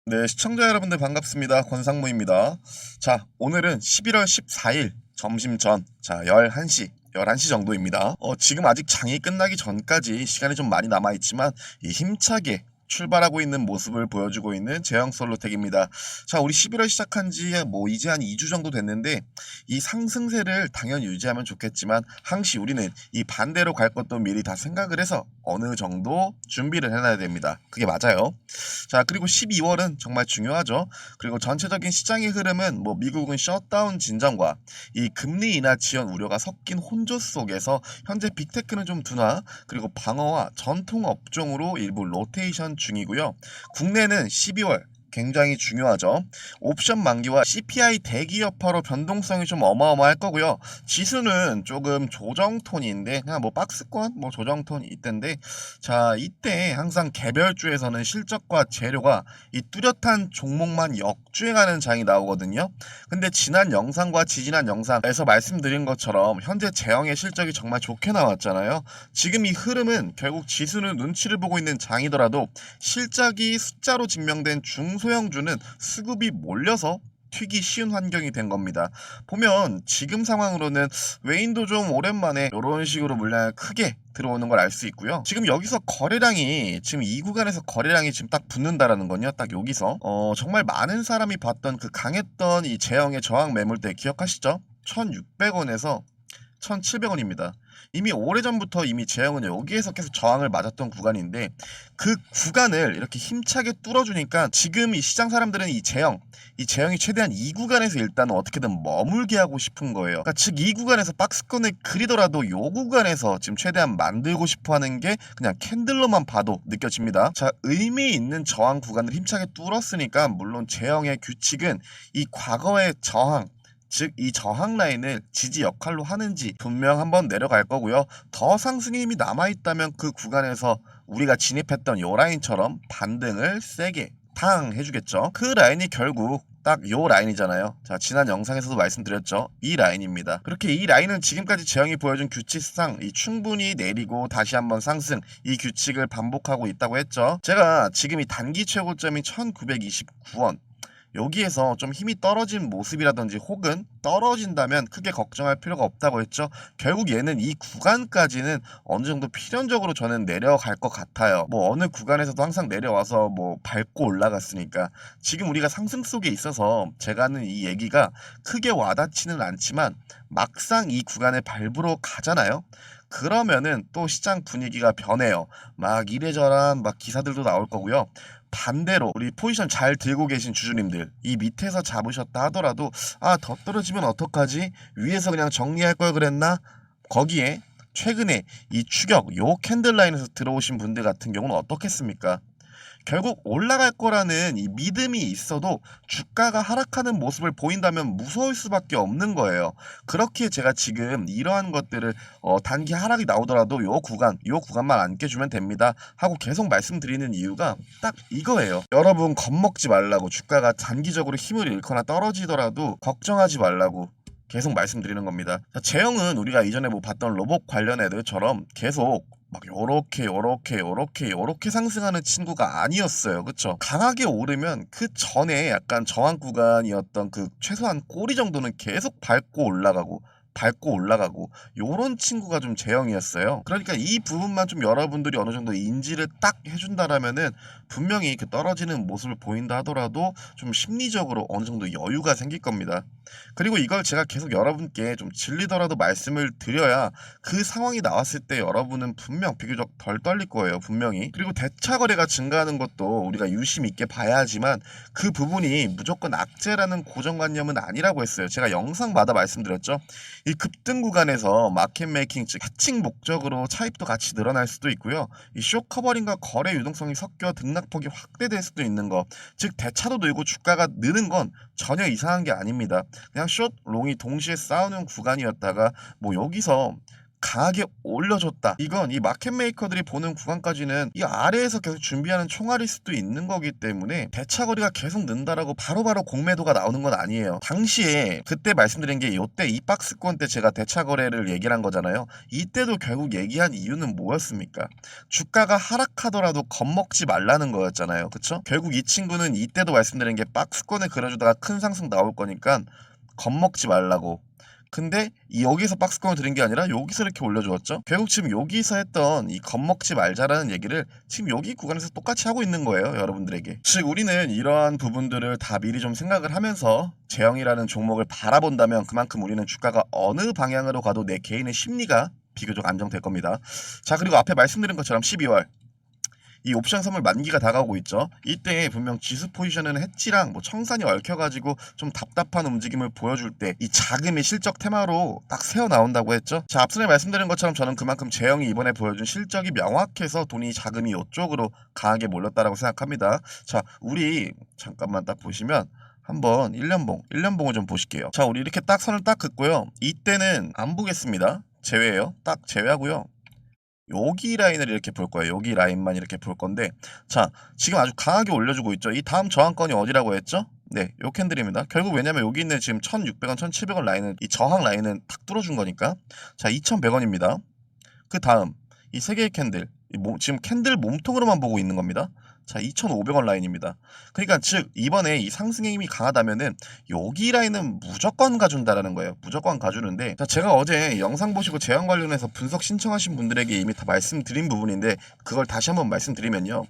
네, 시청자 여러분들 반갑습니다. 권상무입니다. 자, 오늘은 11월 14일 점심 전, 11시 정도입니다. 지금 아직 장이 끝나기 전까지 시간이 좀 많이 남아있지만, 힘차게 출발하고 있는 모습을 보여주고 있는 제형 솔로텍입니다. 자, 우리 11월 시작한 지 이제 한 2주 정도 됐는데, 이 상승세를 당연히 유지하면 좋겠지만, 항시 우리는 이 반대로 갈 것도 미리 다 생각을 해서 어느 정도 준비를 해놔야 됩니다. 그게 맞아요. 자, 그리고 12월은 정말 중요하죠. 그리고 전체적인 시장의 흐름은 미국은 셧다운 진정과 이 금리 인하 지연 우려가 섞인 혼조 속에서 현재 빅테크는 좀 둔화, 그리고 방어와 전통 업종으로 일부 로테이션 중이고요. 국내는 12월 굉장히 중요하죠. 옵션 만기와 CPI 대기 여파로 변동성이 좀 어마어마할 거고요. 지수는 조금 조정 톤인데 그냥 박스권 조정 톤이 있던데, 자, 이때 항상 개별주에서는 실적과 재료가 이 뚜렷한 종목만 역주행하는 장이 나오거든요. 근데 지난 영상과 지지난 영상에서 말씀드린 것처럼 현재 제형의 실적이 정말 좋게 나왔잖아요. 지금 이 흐름은 결국 지수는 눈치를 보고 있는 장이더라도 실적이 숫자로 증명된 중소형주는 수급이 몰려서 튀기 쉬운 환경이 된 겁니다. 보면 지금 상황으로는 외인도 좀 오랜만에 이런 식으로 물량을 크게 들어오는 걸 알 수 있고요. 지금 여기서 거래량이 지금 이 구간에서 거래량이 지금 딱 붙는다라는 건요. 딱 여기서 정말 많은 사람이 봤던 그 강했던 이 제형의 저항 매물대 기억하시죠? 1,600원에서 1,700원입니다. 이미 오래전부터 이미 제형은 여기에서 계속 저항을 맞았던 구간인데, 그 구간을 이렇게 힘차게 뚫어주니까 지금 이 시장 사람들은 이 제형이 최대한 이 구간에서 일단 어떻게든 머물게 하고 싶은 거예요. 그러니까 즉 이 구간에서 박스권을 그리더라도 이 구간에서 지금 최대한 만들고 싶어 하는 게 그냥 캔들로만 봐도 느껴집니다. 자, 의미 있는 저항 구간을 힘차게 뚫었으니까 물론 제형의 규칙은 이 과거의 저항, 즉 이 저항 라인을 지지 역할로 하는지 분명 한번 내려갈 거고요. 더 상승의 힘이 남아있다면 그 구간에서 우리가 진입했던 요 라인처럼 반등을 세게 탕 해주겠죠. 그 라인이 결국 딱 요 라인이잖아요. 자, 지난 영상에서도 말씀드렸죠. 이 라인입니다. 그렇게 이 라인은 지금까지 제형이 보여준 규칙상 충분히 내리고 다시 한번 상승, 이 규칙을 반복하고 있다고 했죠. 제가 지금 이 단기 최고점이 1929원, 여기에서 좀 힘이 떨어진 모습이라든지 혹은 떨어진다면 크게 걱정할 필요가 없다고 했죠. 결국 얘는 이 구간까지는 어느 정도 필연적으로 저는 내려갈 것 같아요. 어느 구간에서도 항상 내려와서 밟고 올라갔으니까 지금 우리가 상승 속에 있어서 제가 하는 이 얘기가 크게 와닿지는 않지만 막상 이 구간을 밟으러 가잖아요. 그러면은 또 시장 분위기가 변해요. 이래저런 기사들도 나올 거고요. 반대로 우리 포지션 잘 들고 계신 주주님들, 이 밑에서 잡으셨다 하더라도 더 떨어지면 어떡하지? 위에서 그냥 정리할 걸 그랬나? 거기에 최근에 이 추격 요 캔들라인에서 들어오신 분들 같은 경우는 어떻겠습니까? 결국 올라갈 거라는 이 믿음이 있어도 주가가 하락하는 모습을 보인다면 무서울 수밖에 없는 거예요. 그렇게 제가 지금 이러한 것들을 단기 하락이 나오더라도 요 구간만 안 깨주면 됩니다 하고 계속 말씀드리는 이유가 딱 이거예요. 여러분 겁먹지 말라고, 주가가 단기적으로 힘을 잃거나 떨어지더라도 걱정하지 말라고 계속 말씀드리는 겁니다. 자, 제형은 우리가 이전에 봤던 로봇 관련 애들처럼 계속 요렇게 상승하는 친구가 아니었어요. 그쵸? 강하게 오르면 그 전에 약간 저항 구간이었던 그 최소한 꼬리 정도는 계속 밟고 올라가고 요런 친구가 좀 제형이었어요. 그러니까 이 부분만 좀 여러분들이 어느 정도 인지를 딱 해준다라면은 분명히 그 떨어지는 모습을 보인다 하더라도 좀 심리적으로 어느 정도 여유가 생길 겁니다. 그리고 이걸 제가 계속 여러분께 좀 질리더라도 말씀을 드려야 그 상황이 나왔을 때 여러분은 분명 비교적 덜 떨릴 거예요. 분명히. 그리고 대차 거래가 증가하는 것도 우리가 유심 있게 봐야 하지만 그 부분이 무조건 악재라는 고정관념은 아니라고 했어요. 제가 영상마다 말씀드렸죠. 이 급등 구간에서 마켓 메이킹, 즉 해칭 목적으로 차입도 같이 늘어날 수도 있고요. 이 숏 커버링과 거래 유동성이 섞여 등락폭이 확대될 수도 있는 거, 즉 대차도 늘고 주가가 느는 건 전혀 이상한 게 아닙니다. 그냥 숏, 롱이 동시에 싸우는 구간이었다가 여기서 강하게 올려줬다. 이건 이 마켓 메이커들이 보는 구간까지는 이 아래에서 계속 준비하는 총알일 수도 있는 거기 때문에 대차거리가 계속 는다라고 바로바로 공매도가 나오는 건 아니에요. 당시에 그때 말씀드린 게 이때 이 박스권 때 제가 대차거래를 얘기를 한 거잖아요. 이때도 결국 얘기한 이유는 뭐였습니까? 주가가 하락하더라도 겁먹지 말라는 거였잖아요. 그쵸? 결국 이 친구는 이때도 말씀드린 게 박스권을 그려주다가 큰 상승 나올 거니까 겁먹지 말라고. 근데 여기서 박스권을 들은 게 아니라 여기서 이렇게 올려주었죠. 결국 지금 여기서 했던 이 겁먹지 말자라는 얘기를 지금 여기 구간에서 똑같이 하고 있는 거예요, 여러분들에게. 즉 우리는 이러한 부분들을 다 미리 좀 생각을 하면서 제형이라는 종목을 바라본다면 그만큼 우리는 주가가 어느 방향으로 가도 내 개인의 심리가 비교적 안정될 겁니다. 자, 그리고 앞에 말씀드린 것처럼 12월 이 옵션 선물 만기가 다가오고 있죠. 이때 분명 지수 포지션은 해치랑 뭐 청산이 얽혀가지고 좀 답답한 움직임을 보여줄 때 이 자금이 실적 테마로 딱 새어 나온다고 했죠. 자, 앞선에 말씀드린 것처럼 저는 그만큼 재영이 이번에 보여준 실적이 명확해서 돈이 자금이 이쪽으로 강하게 몰렸다라고 생각합니다. 자, 우리 잠깐만 딱 보시면 한번 1년봉을 좀 보실게요. 자, 우리 이렇게 딱 선을 딱 긋고요. 이때는 안 보겠습니다. 제외예요. 딱 제외하고요. 여기 라인을 이렇게 볼 거예요. 여기 라인만 이렇게 볼 건데, 자, 지금 아주 강하게 올려주고 있죠. 이 다음 저항권이 어디라고 했죠? 네, 요 캔들입니다. 결국 왜냐면 여기 있는 지금 1600원, 1700원 라인은 이 저항 라인은 탁 뚫어준 거니까. 자, 2100원입니다. 그 다음 이 세 개의 캔들, 지금 캔들 몸통으로만 보고 있는 겁니다. 자, 2,500원 라인입니다. 그러니까 즉 이번에 이 상승의 힘이 강하다면은 여기 라인은 무조건 가준다라는 거예요. 무조건 가주는데, 자, 제가 어제 영상 보시고 제한 관련해서 분석 신청하신 분들에게 이미 다 말씀드린 부분인데 그걸 다시 한번 말씀드리면요.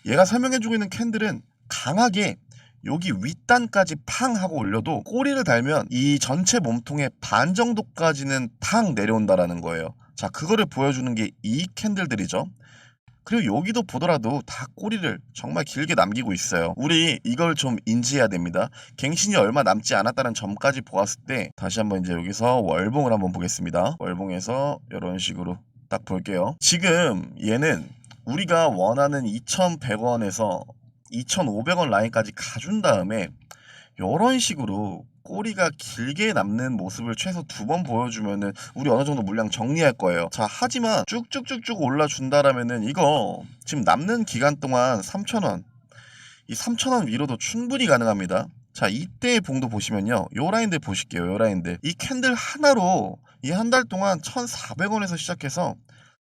얘가 설명해주고 있는 캔들은 강하게 여기 윗단까지 팡 하고 올려도 꼬리를 달면 이 전체 몸통의 반 정도까지는 팡 내려온다라는 거예요. 자, 그거를 보여주는 게 이 캔들들이죠. 그리고 여기도 보더라도 다 꼬리를 정말 길게 남기고 있어요. 우리 이걸 좀 인지해야 됩니다. 갱신이 얼마 남지 않았다는 점까지 보았을 때 다시 한번 이제 여기서 월봉을 한번 보겠습니다. 월봉에서 이런 식으로 딱 볼게요. 지금 얘는 우리가 원하는 2,100원에서 2,500원 라인까지 가준 다음에 이런 식으로 꼬리가 길게 남는 모습을 최소 2번 보여주면은 우리 어느 정도 물량 정리할 거예요. 자, 하지만 쭉쭉쭉쭉 올라준다라면은 이거 지금 남는 기간 동안 3,000원, 이 3,000원 위로도 충분히 가능합니다. 자, 이때의 봉도 보시면요, 요 라인들 보실게요. 요 라인들, 이 캔들 하나로 이 한 달 동안 1,400원에서 시작해서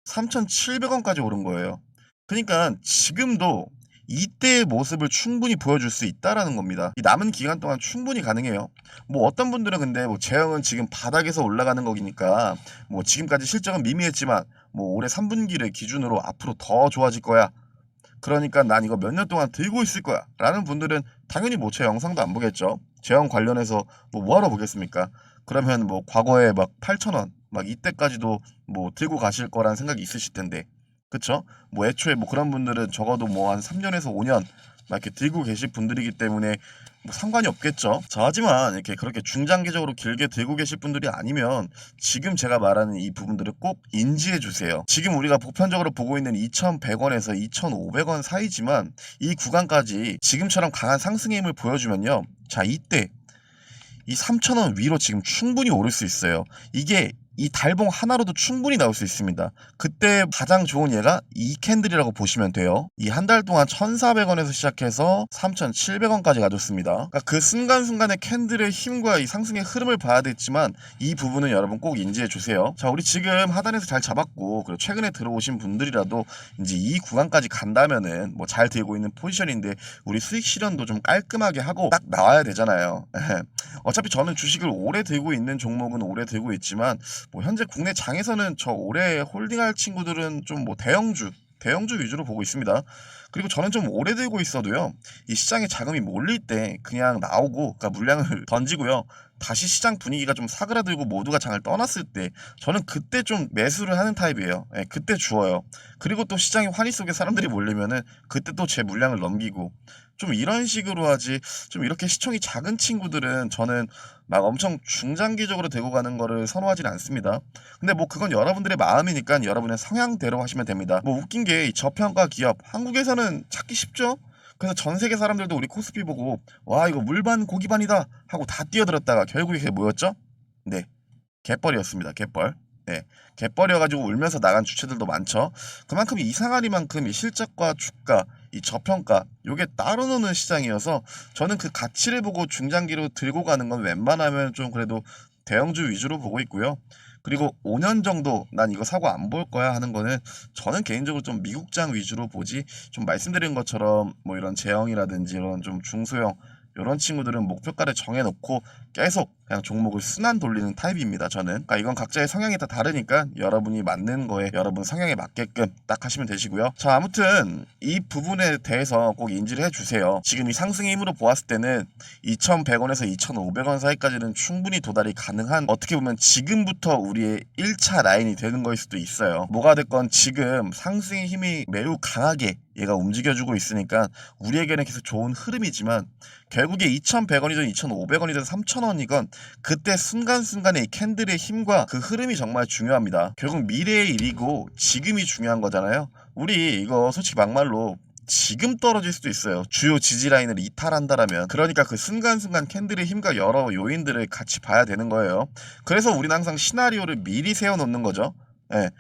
3,700원까지 오른 거예요. 그러니까 지금도 이때의 모습을 충분히 보여줄 수 있다라는 겁니다. 이 남은 기간 동안 충분히 가능해요. 뭐 어떤 분들은 근데 뭐 제형은 지금 바닥에서 올라가는 거기니까 뭐 지금까지 실적은 미미했지만 뭐 올해 3분기를 기준으로 앞으로 더 좋아질 거야. 그러니까 난 이거 몇 년 동안 들고 있을 거야 라는 분들은 당연히 뭐 제 영상도 안 보겠죠. 제형 관련해서 뭐 뭐하러 보겠습니까? 그러면 뭐 과거에 막 8,000원 막 이때까지도 뭐 들고 가실 거라는 생각이 있으실 텐데, 그쵸? 뭐 애초에 뭐 그런 분들은 적어도 뭐 한 3년에서 5년 막 이렇게 들고 계실 분들이기 때문에 뭐 상관이 없겠죠. 자, 하지만 이렇게 그렇게 중장기적으로 길게 들고 계실 분들이 아니면 지금 제가 말하는 이 부분들을 꼭 인지해 주세요. 지금 우리가 보편적으로 보고 있는 2,100원에서 2,500원 사이지만 이 구간까지 지금처럼 강한 상승의 힘을 보여주면요. 자, 이때 이 3,000원 위로 지금 충분히 오를 수 있어요. 이게 이 달봉 하나로도 충분히 나올 수 있습니다. 그때 가장 좋은 예가 이 캔들이라고 보시면 돼요. 이 한 달 동안 1,400원에서 시작해서 3,700원까지 가졌습니다. 그러니까 그 순간순간의 캔들의 힘과 이 상승의 흐름을 봐야 되지만 이 부분은 여러분 꼭 인지해 주세요. 자, 우리 지금 하단에서 잘 잡았고 그리고 최근에 들어오신 분들이라도 이제 이 구간까지 간다면은 뭐 잘 들고 있는 포지션인데 우리 수익 실현도 좀 깔끔하게 하고 딱 나와야 되잖아요. 어차피 저는 주식을 오래 들고 있는 종목은 오래 들고 있지만 뭐 현재 국내 장에서는 저 오래 홀딩할 친구들은 좀 뭐 대형주 위주로 보고 있습니다. 그리고 저는 좀 오래 들고 있어도요, 이 시장에 자금이 몰릴 때 그냥 나오고, 그러니까 물량을 던지고요, 다시 시장 분위기가 좀 사그라들고 모두가 장을 떠났을 때 저는 그때 좀 매수를 하는 타입이에요. 예, 그때 주어요. 그리고 또 시장의 환희 속에 사람들이 몰리면은 그때 또 제 물량을 넘기고, 좀 이런 식으로 하지, 좀 이렇게 시총이 작은 친구들은 저는 막 엄청 중장기적으로 되고 가는 거를 선호하진 않습니다. 근데 뭐 그건 여러분들의 마음이니까 여러분의 성향대로 하시면 됩니다. 뭐 웃긴 게 이 저평가 기업 한국에서는 찾기 쉽죠? 그래서 전 세계 사람들도 우리 코스피 보고 와 이거 물반 고기반이다 하고 다 뛰어들었다가 결국에 그게 뭐였죠? 네, 갯벌이었습니다. 갯벌. 예, 개버려가지고 울면서 나간 주체들도 많죠. 그만큼 이상하리만큼 이 실적과 주가, 이 저평가 요게 따로 노는 시장이어서 저는 그 가치를 보고 중장기로 들고 가는 건 웬만하면 좀 그래도 대형주 위주로 보고 있고요. 그리고 5년 정도 난 이거 사고 안 볼 거야 하는 거는 저는 개인적으로 좀 미국장 위주로 보지, 좀 말씀드린 것처럼 뭐 이런 제형이라든지 이런 좀 중소형 이런 친구들은 목표가를 정해놓고 계속 그냥 종목을 순환 돌리는 타입입니다. 저는. 그러니까 이건 각자의 성향이 다 다르니까 여러분이 맞는 거에 여러분 성향에 맞게끔 딱 하시면 되시고요. 자, 아무튼 이 부분에 대해서 꼭 인지를 해주세요. 지금 이 상승의 힘으로 보았을 때는 2,100원에서 2,500원 사이까지는 충분히 도달이 가능한, 어떻게 보면 지금부터 우리의 1차 라인이 되는 거일 수도 있어요. 뭐가 됐건 지금 상승의 힘이 매우 강하게 얘가 움직여주고 있으니까 우리에게는 계속 좋은 흐름이지만, 결국에 2,100원이든 2,500원이든 3,000원이건 그때 순간순간의 이 캔들의 힘과 그 흐름이 정말 중요합니다. 결국 미래의 일이고 지금이 중요한 거잖아요. 우리 이거 솔직히 막말로 지금 떨어질 수도 있어요. 주요 지지 라인을 이탈한다라면. 그러니까 그 순간순간 캔들의 힘과 여러 요인들을 같이 봐야 되는 거예요. 그래서 우리는 항상 시나리오를 미리 세워놓는 거죠. 예,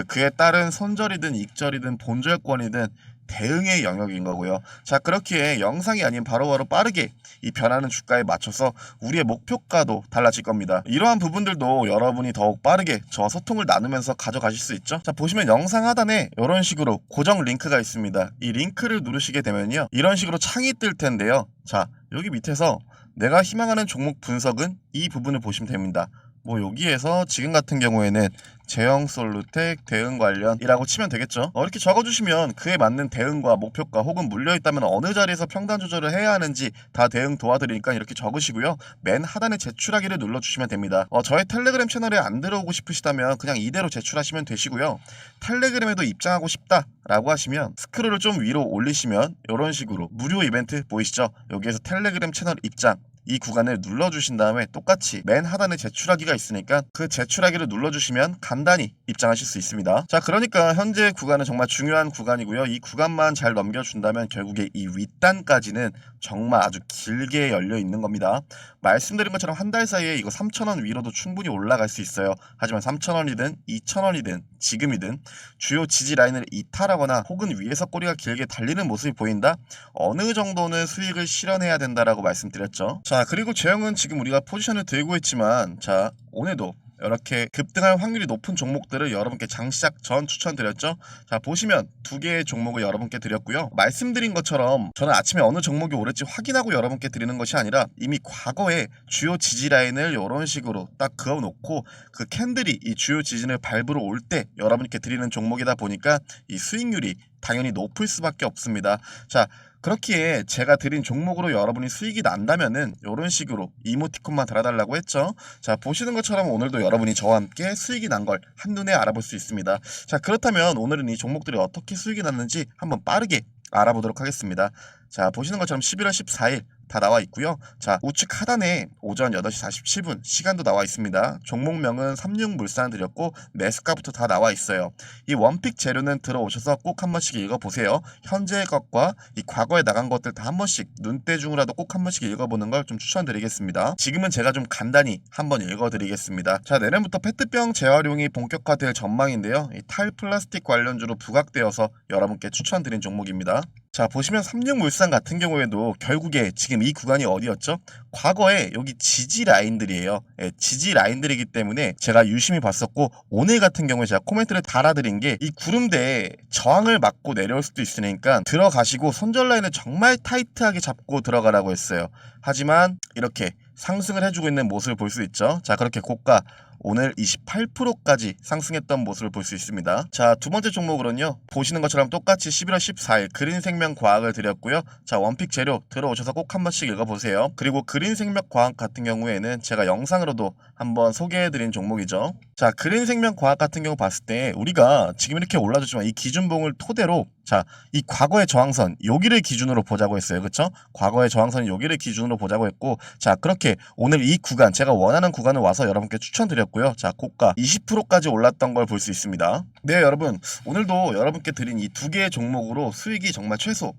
그에 따른 손절이든 익절이든 본절권이든 대응의 영역인 거고요. 자, 그렇기에 영상이 아닌 바로바로 빠르게 이 변하는 주가에 맞춰서 우리의 목표가도 달라질 겁니다. 이러한 부분들도 여러분이 더욱 빠르게 저와 소통을 나누면서 가져가실 수 있죠. 자, 보시면 영상 하단에 이런 식으로 고정 링크가 있습니다. 이 링크를 누르시게 되면요, 이런 식으로 창이 뜰 텐데요. 자, 여기 밑에서 내가 희망하는 종목 분석은 이 부분을 보시면 됩니다. 뭐 여기에서 지금 같은 경우에는 제형 솔루텍 대응 관련이라고 치면 되겠죠. 이렇게 적어주시면 그에 맞는 대응과 목표가 혹은 물려있다면 어느 자리에서 평단 조절을 해야 하는지 다 대응 도와드리니까 이렇게 적으시고요. 맨 하단에 제출하기를 눌러주시면 됩니다. 저의 텔레그램 채널에 안 들어오고 싶으시다면 그냥 이대로 제출하시면 되시고요. 텔레그램에도 입장하고 싶다라고 하시면 스크롤을 좀 위로 올리시면 이런 식으로 무료 이벤트 보이시죠? 여기에서 텔레그램 채널 입장, 이 구간을 눌러주신 다음에 똑같이 맨 하단에 제출하기가 있으니까 그 제출하기를 눌러주시면 간단히 입장하실 수 있습니다. 자, 그러니까 현재 구간은 정말 중요한 구간이고요. 이 구간만 잘 넘겨준다면 결국에 이 윗단까지는 정말 아주 길게 열려 있는 겁니다. 말씀드린 것처럼 한 달 사이에 이거 3,000원 위로도 충분히 올라갈 수 있어요. 하지만 3,000원이든 2,000원이든 지금이든 주요 지지 라인을 이탈하거나 혹은 위에서 꼬리가 길게 달리는 모습이 보인다? 어느 정도는 수익을 실현해야 된다라고 말씀드렸죠. 자, 그리고 제형은 지금 우리가 포지션을 들고 있지만, 자, 오늘도 이렇게 급등할 확률이 높은 종목들을 여러분께 장시작 전 추천드렸죠. 자, 보시면 두 개의 종목을 여러분께 드렸고요. 말씀드린 것처럼 저는 아침에 어느 종목이 오를지 확인하고 여러분께 드리는 것이 아니라 이미 과거에 주요 지지 라인을 이런 식으로 딱 그어놓고 그 캔들이 이 주요 지진을 밟으러 올 때 여러분께 드리는 종목이다 보니까 이 수익률이 당연히 높을 수밖에 없습니다. 자, 그렇기에 제가 드린 종목으로 여러분이 수익이 난다면은 이런 식으로 이모티콘만 달아달라고 했죠. 자, 보시는 것처럼 오늘도 여러분이 저와 함께 수익이 난 걸 한눈에 알아볼 수 있습니다. 자, 그렇다면 오늘은 이 종목들이 어떻게 수익이 났는지 한번 빠르게 알아보도록 하겠습니다. 자, 보시는 것처럼 11월 14일 다 나와 있고요. 자, 우측 하단에 오전 8시 47분 시간도 나와 있습니다. 종목명은 삼육물산 드렸고 매수가부터 다 나와 있어요. 이 원픽 재료는 들어오셔서 꼭 한 번씩 읽어보세요. 현재의 것과 이 과거에 나간 것들 다 한 번씩 눈대중으로라도 꼭 한 번씩 읽어보는 걸 좀 추천드리겠습니다. 지금은 제가 좀 간단히 한번 읽어드리겠습니다. 자, 내년부터 페트병 재활용이 본격화될 전망인데요. 이 탈플라스틱 관련주로 부각되어서 여러분께 추천드린 종목입니다. 자, 보시면 삼육물산 같은 경우에도 결국에 지금 이 구간이 어디였죠? 과거에 여기 지지 라인들이에요. 예, 지지 라인들이기 때문에 제가 유심히 봤었고, 오늘 같은 경우에 제가 코멘트를 달아드린 게 이 구름대에 저항을 맞고 내려올 수도 있으니까 들어가시고 손절 라인을 정말 타이트하게 잡고 들어가라고 했어요. 하지만 이렇게 상승을 해주고 있는 모습을 볼 수 있죠. 자, 그렇게 고가 오늘 28%까지 상승했던 모습을 볼 수 있습니다. 자, 두 번째 종목으로는요, 보시는 것처럼 똑같이 11월 14일 그린생명과학을 드렸고요. 자, 원픽 재료 들어오셔서 꼭 한 번씩 읽어보세요. 그리고 그린생명과학 같은 경우에는 제가 영상으로도 한번 소개해드린 종목이죠. 자, 그린생명과학 같은 경우 봤을 때 우리가 지금 이렇게 올라줬지만 이 기준봉을 토대로, 자, 이 과거의 저항선 여기를 기준으로 보자고 했어요. 그쵸? 과거의 저항선 여기를 기준으로 보자고 했고, 자, 그렇게 오늘 이 구간 제가 원하는 구간을 와서 여러분께 추천드렸고요. 자, 고가 20%까지 올랐던 걸 볼 수 있습니다. 네, 여러분, 오늘도 여러분께 드린 이 두 개의 종목으로 수익이 정말 최소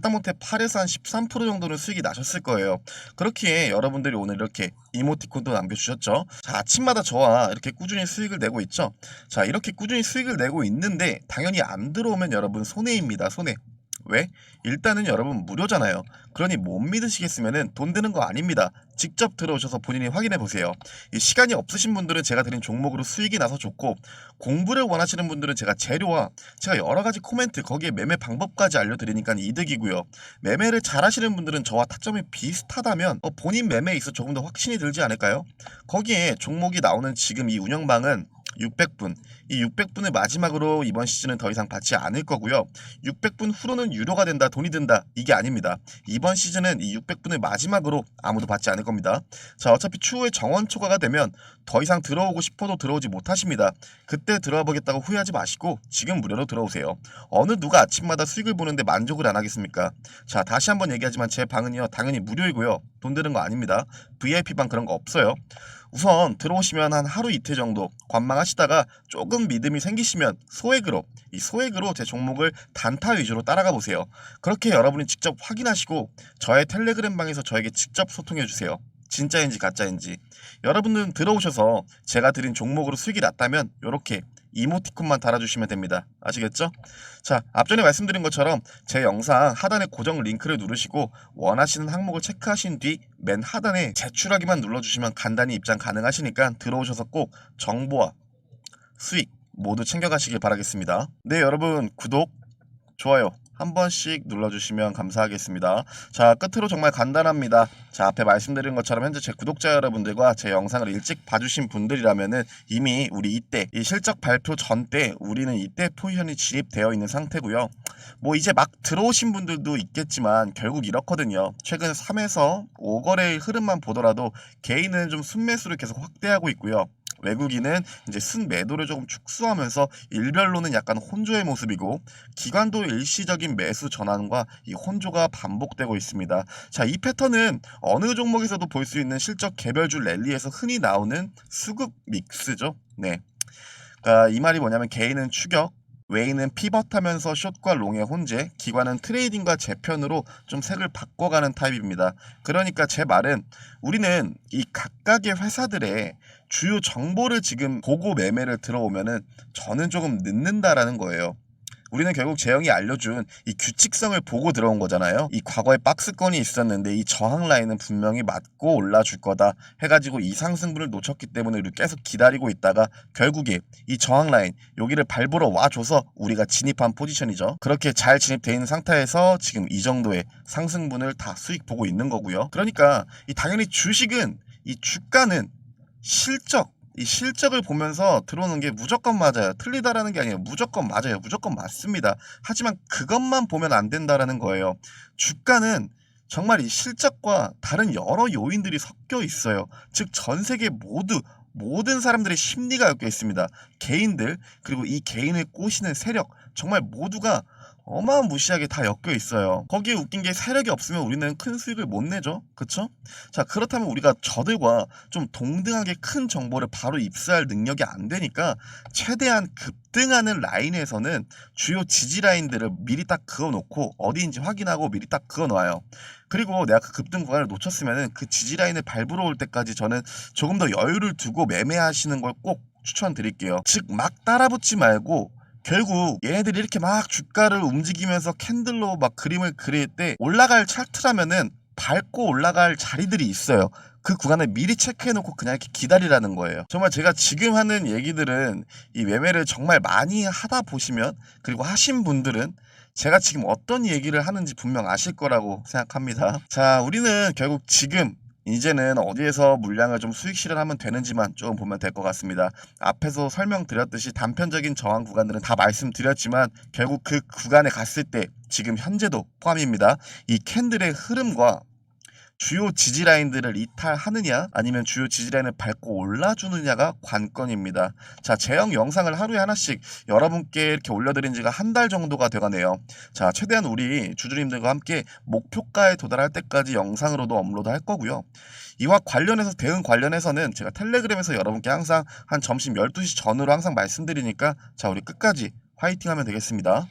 하다못해 8에서 한 13% 정도는 수익이 나셨을 거예요. 그렇기에 여러분들이 오늘 이렇게 이모티콘도 남겨주셨죠. 자, 아침마다 저와 이렇게 꾸준히 수익을 내고 있죠. 자, 이렇게 꾸준히 수익을 내고 있는데 당연히 안 들어오면 여러분 손해입니다. 손해. 왜? 일단은 여러분 무료잖아요. 그러니 못 믿으시겠으면은 돈 드는 거 아닙니다. 직접 들어오셔서 본인이 확인해 보세요. 이 시간이 없으신 분들은 제가 드린 종목으로 수익이 나서 좋고, 공부를 원하시는 분들은 제가 재료와 제가 여러 가지 코멘트 거기에 매매 방법까지 알려드리니까 이득이고요. 매매를 잘 하시는 분들은 저와 타점이 비슷하다면 본인 매매에 있어 조금 더 확신이 들지 않을까요? 거기에 종목이 나오는 지금 이 운영방은 600분, 이 600분을 마지막으로 이번 시즌은 더 이상 받지 않을 거고요. 600분 후로는 유료가 된다, 돈이 든다, 이게 아닙니다. 이번 시즌은 이 600분을 마지막으로 아무도 받지 않을 겁니다. 자, 어차피 추후에 정원 초과가 되면 더 이상 들어오고 싶어도 들어오지 못하십니다. 그때 들어와 보겠다고 후회하지 마시고 지금 무료로 들어오세요. 어느 누가 아침마다 수익을 보는데 만족을 안 하겠습니까? 자, 다시 한번 얘기하지만 제 방은요 당연히 무료이고요. 돈 드는 거 아닙니다. VIP방 그런 거 없어요. 우선 들어오시면 한 하루 이틀 정도 관망하시다가 조금 믿음이 생기시면 소액으로 제 종목을 단타 위주로 따라가 보세요. 그렇게 여러분이 직접 확인하시고 저의 텔레그램 방에서 저에게 직접 소통해 주세요. 진짜인지 가짜인지. 여러분들은 들어오셔서 제가 드린 종목으로 수익이 났다면 이렇게 이모티콘만 달아주시면 됩니다. 아시겠죠? 자, 앞전에 말씀드린 것처럼 제 영상 하단에 고정 링크를 누르시고 원하시는 항목을 체크하신 뒤 맨 하단에 제출하기만 눌러주시면 간단히 입장 가능하시니까 들어오셔서 꼭 정보와 수익 모두 챙겨가시길 바라겠습니다. 네, 여러분 구독, 좋아요 한 번씩 눌러주시면 감사하겠습니다. 자, 끝으로 정말 간단합니다. 자, 앞에 말씀드린 것처럼 현재 제 구독자 여러분들과 제 영상을 일찍 봐주신 분들이라면은 이미 우리 이때 이 실적 발표 전 때 우리는 이때 포지션이 진입되어 있는 상태고요. 뭐 이제 막 들어오신 분들도 있겠지만 결국 이렇거든요. 최근 3에서 5거래의 흐름만 보더라도 개인은 좀 순매수를 계속 확대하고 있고요. 외국인은 이제 순매도를 조금 축소하면서 일별로는 약간 혼조의 모습이고, 기관도 일시적인 매수 전환과 이 혼조가 반복되고 있습니다. 자, 이 패턴은 어느 종목에서도 볼 수 있는 실적 개별주 랠리에서 흔히 나오는 수급 믹스죠. 네. 그러니까 이 말이 뭐냐면 개인은 추격, 외인은 피벗하면서 숏과 롱의 혼재, 기관은 트레이딩과 재편으로 좀 색을 바꿔가는 타입입니다. 그러니까 제 말은 우리는 이 각각의 회사들의 주요 정보를 지금 보고 매매를 들어오면은 저는 조금 늦는다라는 거예요. 우리는 결국 재영이 알려준 이 규칙성을 보고 들어온 거잖아요. 이 과거에 박스권이 있었는데 이 저항 라인은 분명히 맞고 올라줄 거다 해가지고 이 상승분을 놓쳤기 때문에 우리 계속 기다리고 있다가 결국에 이 저항 라인 여기를 밟으러 와줘서 우리가 진입한 포지션이죠. 그렇게 잘 진입되어 있는 상태에서 지금 이 정도의 상승분을 다 수익 보고 있는 거고요. 그러니까 이 당연히 주식은 이 주가는 이 실적을 보면서 들어오는 게 무조건 맞아요. 틀리다라는 게 아니에요. 무조건 맞아요. 무조건 맞습니다. 하지만 그것만 보면 안 된다라는 거예요. 주가는 정말 이 실적과 다른 여러 요인들이 섞여 있어요. 즉 전 세계 모든 사람들의 심리가 엮여 있습니다. 개인들, 그리고 이 개인을 꼬시는 세력, 정말 모두가 어마무시하게 다 엮여 있어요. 거기에 웃긴 게 세력이 없으면 우리는 큰 수익을 못 내죠. 그쵸? 자, 그렇다면 우리가 저들과 좀 동등하게 큰 정보를 바로 입수할 능력이 안 되니까 최대한 급등하는 라인에서는 주요 지지 라인들을 미리 딱 그어놓고 어디인지 확인하고 미리 딱 그어놔요. 그리고 내가 그 급등 구간을 놓쳤으면은 그 지지 라인을 밟으러 올 때까지 저는 조금 더 여유를 두고 매매하시는 걸 꼭 추천드릴게요. 즉 막 따라붙지 말고, 결국 얘네들이 이렇게 막 주가를 움직이면서 캔들로 막 그림을 그릴 때 올라갈 차트라면은 밟고 올라갈 자리들이 있어요. 그 구간을 미리 체크해놓고 그냥 이렇게 기다리라는 거예요. 정말 제가 지금 하는 얘기들은 이 매매를 정말 많이 하다 보시면, 그리고 하신 분들은 제가 지금 어떤 얘기를 하는지 분명 아실 거라고 생각합니다. 자, 우리는 결국 지금 이제는 어디에서 물량을 좀 수익 실현하면 되는지만 조금 보면 될 것 같습니다. 앞에서 설명드렸듯이 단편적인 저항 구간들은 다 말씀드렸지만 결국 그 구간에 갔을 때 지금 현재도 포함입니다. 이 캔들의 흐름과 주요 지지라인들을 이탈하느냐 아니면 주요 지지라인을 밟고 올라주느냐가 관건입니다. 자, 제형 영상을 하루에 하나씩 여러분께 이렇게 올려드린 지가 한 달 정도가 돼가네요. 자, 최대한 우리 주주님들과 함께 목표가에 도달할 때까지 영상으로도 업로드 할 거고요. 이와 관련해서 대응 관련해서는 제가 텔레그램에서 여러분께 항상 한 점심 12시 전으로 항상 말씀드리니까 자, 우리 끝까지 화이팅 하면 되겠습니다.